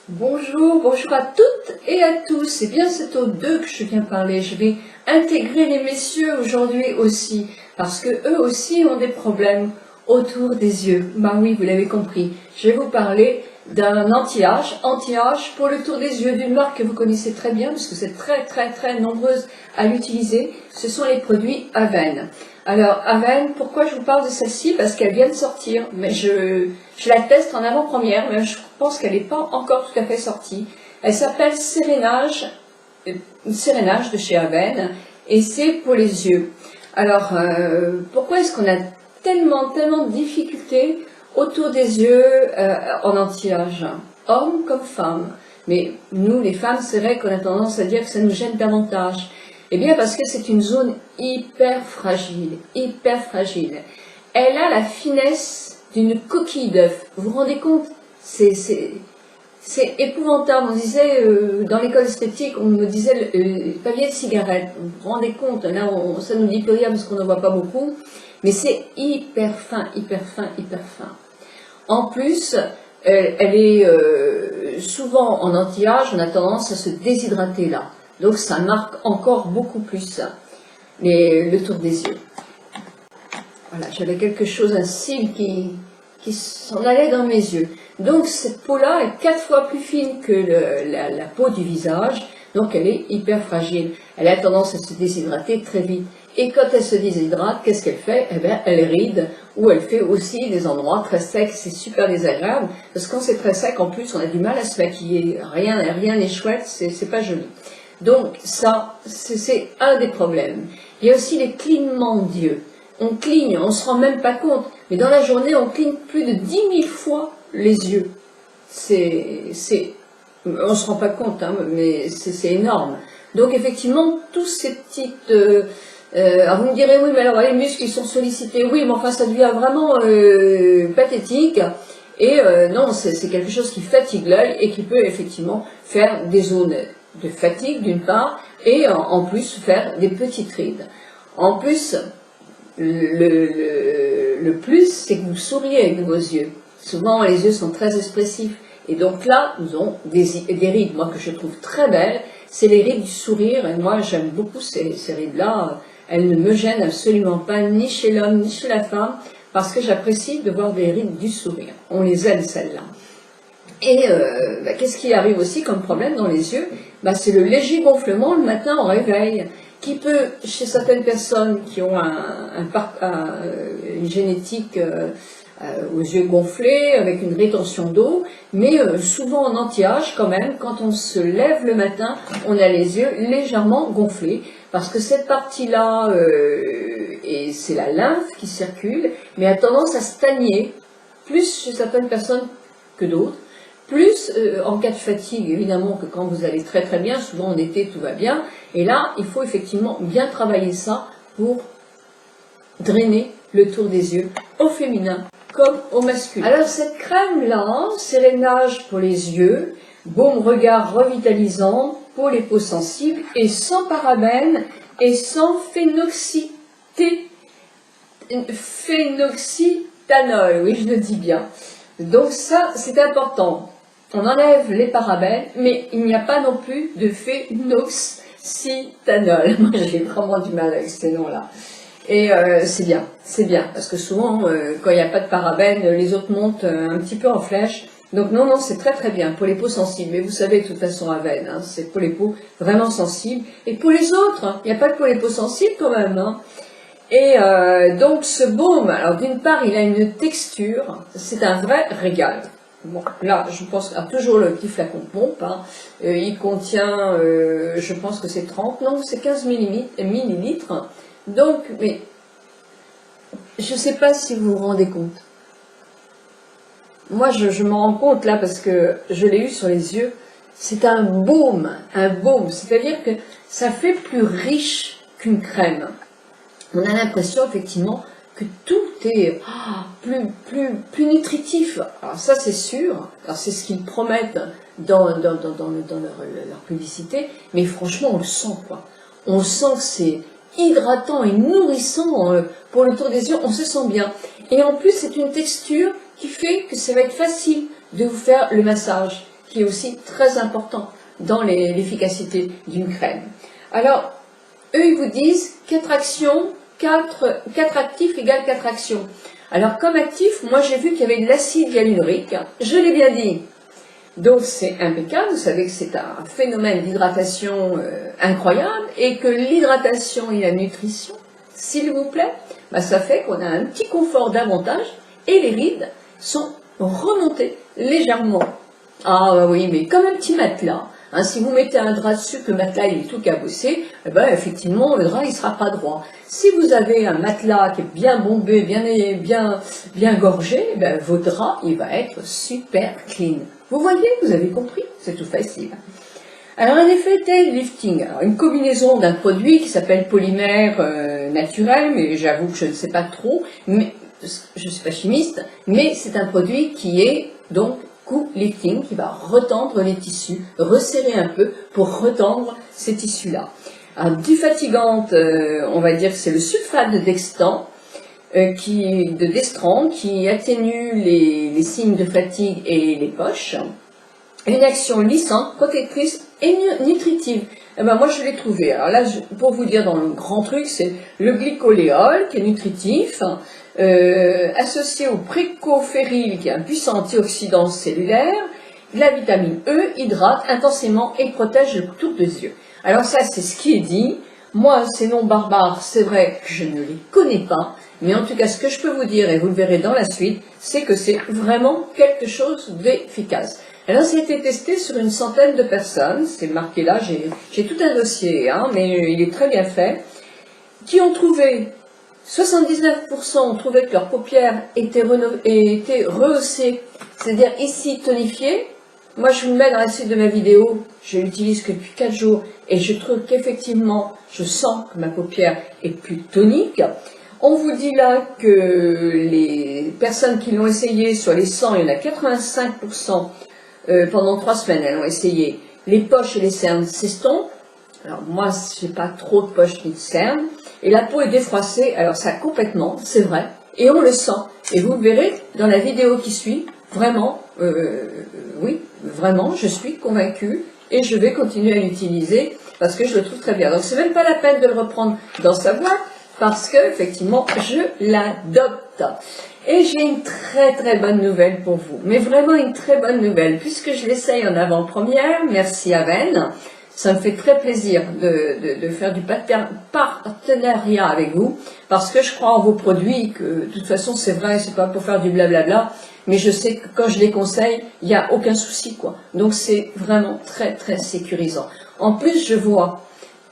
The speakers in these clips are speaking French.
Bonjour, bonjour à toutes et à tous. Et bien c'est aux deux que je viens parler. Je vais intégrer les messieurs aujourd'hui aussi, parce que eux aussi ont des problèmes autour des yeux. Bah oui, vous l'avez compris. Je vais vous parler d'un anti-âge pour le tour des yeux, d'une marque que vous connaissez très bien, parce que c'est très nombreuses à l'utiliser. Ce sont les produits Avène. Alors, Avène, pourquoi je vous parle de celle-ci? Parce qu'elle vient de sortir, mais je la teste en avant-première, mais je pense qu'elle n'est pas encore tout à fait sortie. Elle s'appelle Sérénage, Sérénage de chez Avène, et c'est pour les yeux. Alors, pourquoi est-ce qu'on a tellement de difficultés autour des yeux en anti-âge, hommes comme femmes? Mais nous, les femmes, c'est vrai qu'on a tendance à dire que ça nous gêne davantage. Eh bien, parce que c'est une zone hyper fragile. Elle a la finesse d'une coquille d'œuf. Vous vous rendez compte? C'est épouvantable. On disait, dans l'école esthétique, on me disait le papier de cigarette. Vous vous rendez compte? Là, ça nous dit plus rien parce qu'on n'en voit pas beaucoup. Mais c'est hyper fin. En plus, elle est souvent en anti-âge, on a tendance à se déshydrater là. Donc ça marque encore beaucoup plus ça, le tour des yeux. Voilà, j'avais quelque chose, un cil qui s'en allait dans mes yeux. Donc cette peau-là est 4 fois plus fine que la peau du visage, donc elle est hyper fragile. Elle a tendance à se déshydrater très vite. Et quand elle se déshydrate, qu'est-ce qu'elle fait? Eh bien, elle ride, ou elle fait aussi des endroits très secs. C'est super désagréable, parce que quand c'est très sec, en plus, on a du mal à se maquiller. Rien n'est chouette, c'est pas joli. Donc ça, c'est un des problèmes. Il y a aussi les clignements d'yeux. On cligne, on ne se rend même pas compte, mais dans la journée, on cligne plus de 10 000 fois les yeux. On ne se rend pas compte, hein, mais c'est énorme. Donc effectivement, tous ces petites... alors vous me direz, oui, mais alors les muscles, ils sont sollicités. Oui, mais enfin, ça devient vraiment pathétique. Et non, c'est quelque chose qui fatigue l'œil et qui peut effectivement faire des zones de fatigue d'une part, et en plus faire des petites rides. En plus, le plus, c'est que vous souriez avec vos yeux. Souvent, les yeux sont très expressifs. Et donc là, nous avons des rides, moi, que je trouve très belles. C'est les rides du sourire, et moi, j'aime beaucoup ces rides-là. Elles ne me gênent absolument pas, ni chez l'homme, ni chez la femme, parce que j'apprécie de voir des rides du sourire. On les aime, celles-là. Et qu'est-ce qui arrive aussi comme problème dans les yeux? C'est le léger gonflement le matin au réveil, qui peut, chez certaines personnes qui ont une génétique aux yeux gonflés, avec une rétention d'eau, mais souvent en anti-âge quand même, quand on se lève le matin, on a les yeux légèrement gonflés, parce que cette partie-là, et c'est la lymphe qui circule, mais a tendance à stagner, plus chez certaines personnes que d'autres. Plus en cas de fatigue, évidemment, que quand vous allez très bien, souvent en été tout va bien, et là, il faut effectivement bien travailler ça pour drainer le tour des yeux, au féminin comme au masculin. Alors cette crème-là, Sérénage pour les yeux, baume regard revitalisant pour les peaux sensibles, et sans parabènes et sans phénoxyéthanol, oui je le dis bien. Donc ça, c'est important. On enlève les parabènes, mais il n'y a pas non plus de phénoxyéthanol. Moi, j'ai vraiment du mal avec ces noms-là. Et c'est bien, parce que souvent, quand il n'y a pas de parabènes, les autres montent un petit peu en flèche. Donc non, c'est très bien pour les peaux sensibles. Mais vous savez, de toute façon, Avène, hein, c'est pour les peaux vraiment sensibles. Et pour les autres, hein, il n'y a pas que pour les peaux sensibles quand même, hein. Et donc ce baume, alors d'une part il a une texture, c'est un vrai régal. Bon, là je pense à toujours le petit flacon de pompe, hein. Il contient, je pense que c'est 30, non c'est 15 millilitres. Donc, mais je ne sais pas si vous vous rendez compte. Moi je m'en rends compte là parce que je l'ai eu sur les yeux. C'est un baume, c'est-à-dire que ça fait plus riche qu'une crème. On a l'impression effectivement que tout est plus nutritif. Alors ça c'est sûr, alors c'est ce qu'ils promettent dans leur publicité, mais franchement on le sent quoi. On sent que c'est hydratant et nourrissant pour le tour des yeux, on se sent bien. Et en plus c'est une texture qui fait que ça va être facile de vous faire le massage, qui est aussi très important dans l'efficacité d'une crème. Alors, eux, ils vous disent 4 actions, 4 actifs égale 4 actions. Alors, comme actif, moi j'ai vu qu'il y avait de l'acide hyaluronique, je l'ai bien dit. Donc c'est impeccable, vous savez que c'est un phénomène d'hydratation incroyable, et que l'hydratation et la nutrition, s'il vous plaît, bah, ça fait qu'on a un petit confort davantage, et les rides sont remontées légèrement. Ah bah oui, mais comme un petit matelas. Hein, si vous mettez un drap dessus, que le matelas il est tout cabossé, eh ben, effectivement, le drap il sera pas droit. Si vous avez un matelas qui est bien bombé, bien gorgé, eh ben, votre drap il va être super clean. Vous voyez, vous avez compris, c'est tout facile. Alors un effet tail lifting, alors, une combinaison d'un produit qui s'appelle polymère naturel, mais j'avoue que je ne sais pas trop, mais je ne suis pas chimiste, mais c'est un produit qui est donc coup lifting, qui va retendre les tissus, resserrer un peu pour retendre ces tissus-là. Du fatigante, on va dire que c'est le sulfate de dextran, qui atténue les signes de fatigue et les poches. Une action lissante, protectrice et nutritive. Eh ben moi je l'ai trouvé. Alors là, pour vous dire dans le grand truc, c'est le glycoléol qui est nutritif, associé au précoféryl qui est un puissant antioxydant cellulaire. La vitamine E hydrate intensément et protège le tour des yeux. Alors ça c'est ce qui est dit. Moi ces noms barbares, c'est vrai que je ne les connais pas, mais en tout cas ce que je peux vous dire, et vous le verrez dans la suite, c'est que c'est vraiment quelque chose d'efficace. Alors, ça a été testé sur une centaine de personnes, c'est marqué là, j'ai tout un dossier, hein, mais il est très bien fait, qui ont trouvé, 79% ont trouvé que leurs paupières étaient rehaussées, c'est-à-dire ici tonifiées. Moi, je vous le mets dans la suite de ma vidéo, je l'utilise que depuis 4 jours, et je trouve qu'effectivement, je sens que ma paupière est plus tonique. On vous dit là que les personnes qui l'ont essayé, sur les 100, il y en a 85%, pendant 3 semaines, elles ont essayé. Les poches et les cernes s'estompent. Alors moi, j'ai pas trop de poches ni de cernes. Et la peau est défroissée. Alors ça complètement, c'est vrai. Et on le sent. Et vous le verrez dans la vidéo qui suit. Vraiment, oui, vraiment, je suis convaincue. Et je vais continuer à l'utiliser parce que je le trouve très bien. Donc c'est même pas la peine de le reprendre dans sa boîte parce que effectivement, je l'adopte. Et j'ai une très très bonne nouvelle pour vous, mais vraiment une très bonne nouvelle, puisque je l'essaye en avant-première, merci Aven, ça me fait très plaisir de faire du partenariat avec vous, parce que je crois en vos produits, que de toute façon c'est vrai, c'est pas pour faire du blablabla, mais je sais que quand je les conseille, il n'y a aucun souci quoi, donc c'est vraiment très très sécurisant. En plus je vois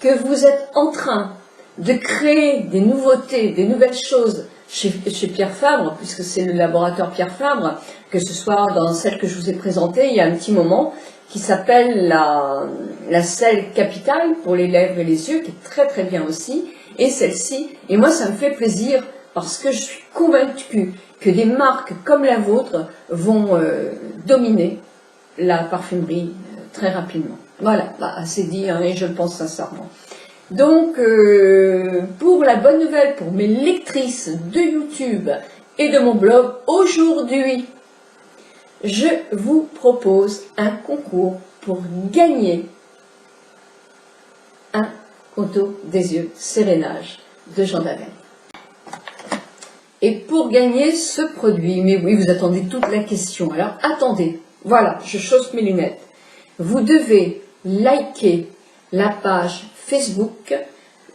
que vous êtes en train de créer des nouveautés, des nouvelles choses, chez Pierre Fabre, puisque c'est le laboratoire Pierre Fabre, que ce soit dans celle que je vous ai présentée il y a un petit moment, qui s'appelle la selle capitale pour les lèvres et les yeux, qui est très très bien aussi, et celle-ci, et moi ça me fait plaisir, parce que je suis convaincue que des marques comme la vôtre vont dominer la parfumerie très rapidement. Voilà, bah, c'est dit, hein, et je le pense sincèrement. Donc, pour la bonne nouvelle pour mes lectrices de YouTube et de mon blog, aujourd'hui, je vous propose un concours pour gagner un contour des yeux sérénage de Jean Daven. Et pour gagner ce produit, mais oui, vous attendez toute la question, alors attendez, voilà, je chausse mes lunettes. Vous devez liker la page Facebook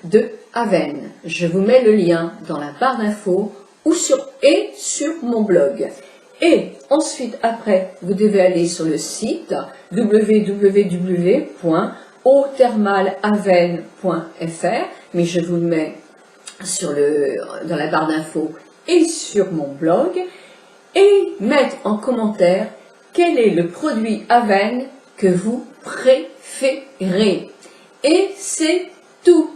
de Aven. Je vous mets le lien dans la barre d'infos ou sur mon blog. Et ensuite, après, vous devez aller sur le site www.eauthermalaven.fr, mais je vous le mets dans la barre d'infos et sur mon blog, et mettre en commentaire quel est le produit Aven que vous préférez. Et c'est tout.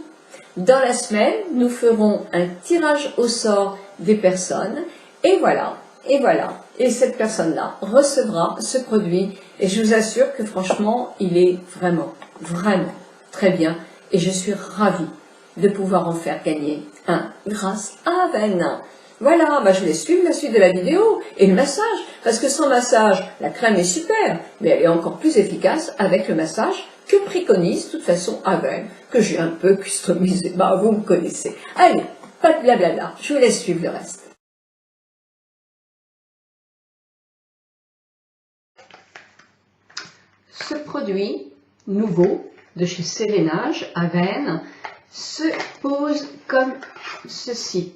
Dans la semaine, nous ferons un tirage au sort des personnes. Et voilà, et voilà. Et cette personne-là recevra ce produit. Et je vous assure que franchement, il est vraiment, vraiment très bien. Et je suis ravie de pouvoir en faire gagner un grâce à Aven. Voilà, bah je vous laisse suivre la suite de la vidéo et le massage. Parce que sans massage, la crème est super, mais elle est encore plus efficace avec le massage que préconise de toute façon Aven, que j'ai un peu customisé. Bah vous me connaissez. Allez, pas de blablabla, je vous laisse suivre le reste. Ce produit nouveau de chez Sérénage, Aven, se pose comme ceci.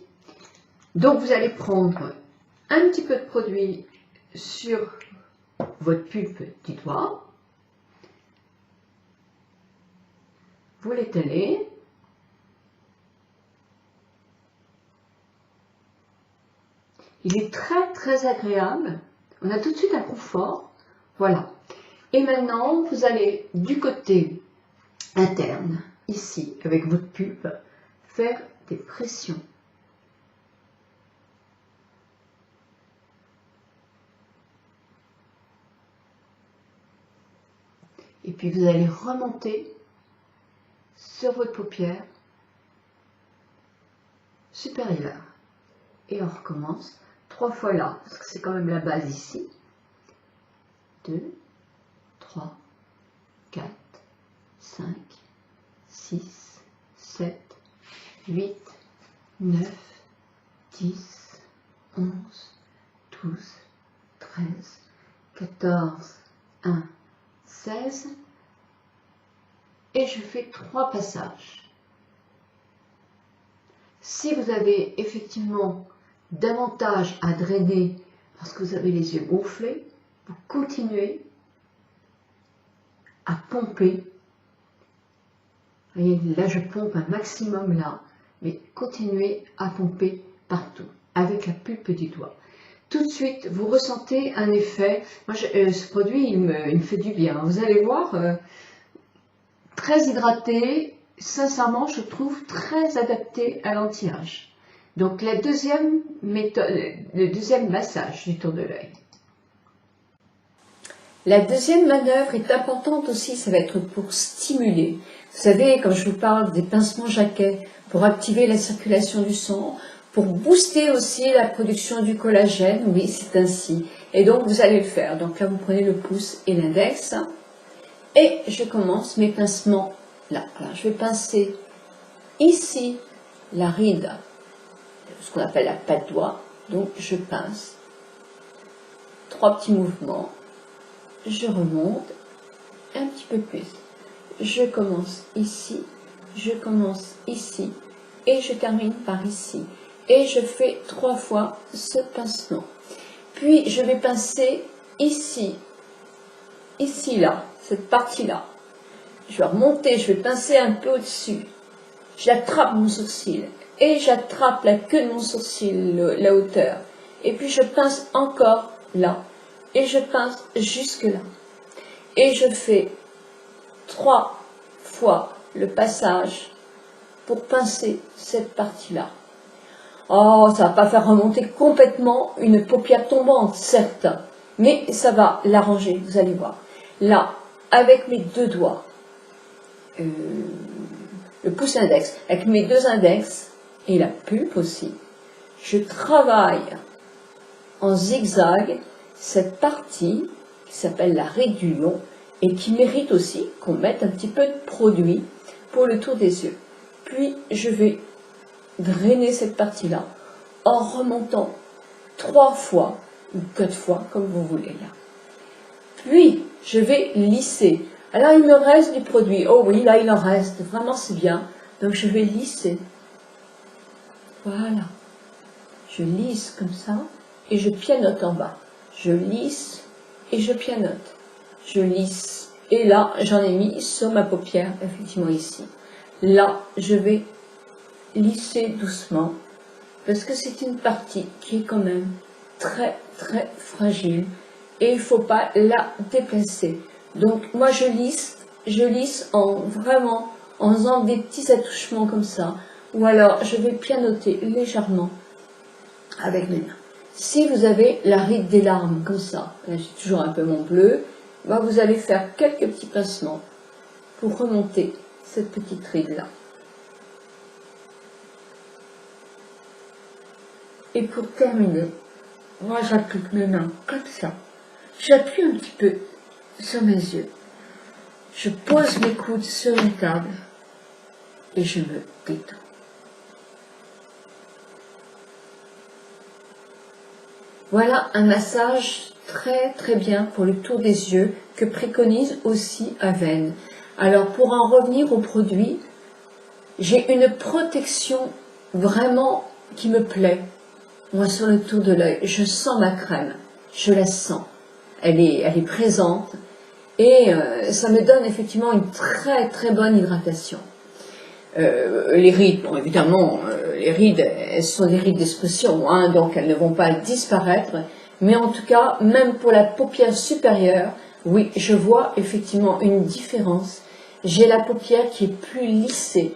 Donc vous allez prendre un petit peu de produit sur votre pulpe du doigt, vous l'étalez, il est très agréable, on a tout de suite un confort, voilà. Et maintenant vous allez du côté interne, ici, avec votre pulpe, faire des pressions. Et puis vous allez remonter sur votre paupière supérieure. Et on recommence 3 fois là, parce que c'est quand même la base ici. 2, 3, 4, 5, 6, 7, 8, 9, 10, 11, 12, 13, 14, 1, 16. Et je fais 3 passages. Si vous avez effectivement davantage à drainer parce que vous avez les yeux gonflés, vous continuez à pomper. Vous voyez, là je pompe un maximum là, mais continuez à pomper partout avec la pulpe du doigt. Tout de suite, vous ressentez un effet. Moi, ce produit, il me fait du bien. Vous allez voir, très hydraté, sincèrement, je trouve très adapté à l'anti-âge. Donc, la deuxième méthode, le deuxième massage du tour de l'œil. La deuxième manœuvre est importante aussi, ça va être pour stimuler. Vous savez, quand je vous parle des pincements jaquets, pour activer la circulation du sang, pour booster aussi la production du collagène, oui, c'est ainsi. Et donc, vous allez le faire. Donc là, vous prenez le pouce et l'index. Et je commence mes pincements là. Alors, je vais pincer ici la ride, ce qu'on appelle la patte doigt. Donc, je pince. 3 petits mouvements. Je remonte un petit peu plus. Je commence ici, je commence ici, et je termine par ici. Et je fais 3 fois ce pincement. Puis, je vais pincer ici, ici, là, cette partie-là. Je vais remonter, je vais pincer un peu au-dessus. J'attrape mon sourcil et j'attrape la queue de mon sourcil, la hauteur. Et puis, je pince encore là. Et je pince jusque là. Et je fais 3 fois le passage pour pincer cette partie-là. Oh, ça ne va pas faire remonter complètement une paupière tombante, certes, mais ça va l'arranger, vous allez voir. Là, avec mes 2 doigts, le pouce index, avec mes 2 index et la pulpe aussi, je travaille en zigzag cette partie qui s'appelle la ride du lion et qui mérite aussi qu'on mette un petit peu de produit pour le tour des yeux. Puis je vais drainer cette partie-là en remontant 3 fois ou 4 fois comme vous voulez là. Puis je vais lisser. Alors il me reste du produit. Oh oui, là il en reste. Vraiment c'est bien. Donc je vais lisser. Voilà. Je lisse comme ça et je pianote en bas. Je lisse et je pianote. Je lisse. Et là, j'en ai mis sur ma paupière, effectivement ici. Là, je vais lisser doucement, parce que c'est une partie qui est quand même très fragile, et il ne faut pas la déplacer. Donc, moi, je lisse en vraiment, en faisant des petits attouchements comme ça, ou alors, je vais pianoter légèrement avec mes mains. Si vous avez la ride des larmes comme ça, là j'ai toujours un peu mon bleu, ben vous allez faire quelques petits pincements pour remonter cette petite ride là. Et pour terminer, moi j'applique mes mains comme ça. J'appuie un petit peu sur mes yeux. Je pose mes coudes sur une table et je me détends. Voilà un massage très bien pour le tour des yeux que préconise aussi Aven. Alors pour en revenir au produit, j'ai une protection vraiment qui me plaît. Moi sur le tour de l'œil, je sens ma crème, je la sens. Elle est présente et ça me donne effectivement une très bonne hydratation. Les rides, bon, évidemment, les rides, elles sont des rides d'expression, hein, donc elles ne vont pas disparaître, mais en tout cas, même pour la paupière supérieure, oui, je vois effectivement une différence. J'ai la paupière qui est plus lissée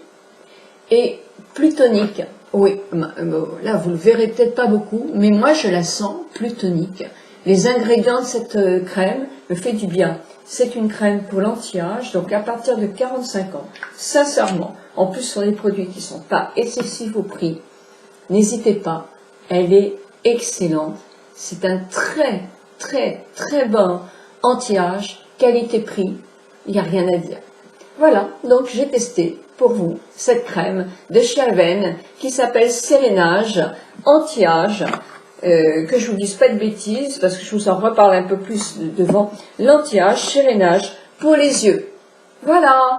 et plus tonique. Oui, là vous le verrez peut-être pas beaucoup, mais moi je la sens plus tonique. Les ingrédients de cette crème me fait du bien. C'est une crème pour l'anti-âge, donc à partir de 45 ans, sincèrement, en plus sur des produits qui ne sont pas excessifs au prix, n'hésitez pas, elle est excellente. C'est un très bon anti-âge, qualité-prix, il n'y a rien à dire. Voilà, donc j'ai testé pour vous cette crème de chez Aven qui s'appelle Sérénage anti-âge. Que je vous dise pas de bêtises, parce que je vous en reparle un peu plus devant, l'anti-âge, Sérénage pour les yeux. Voilà!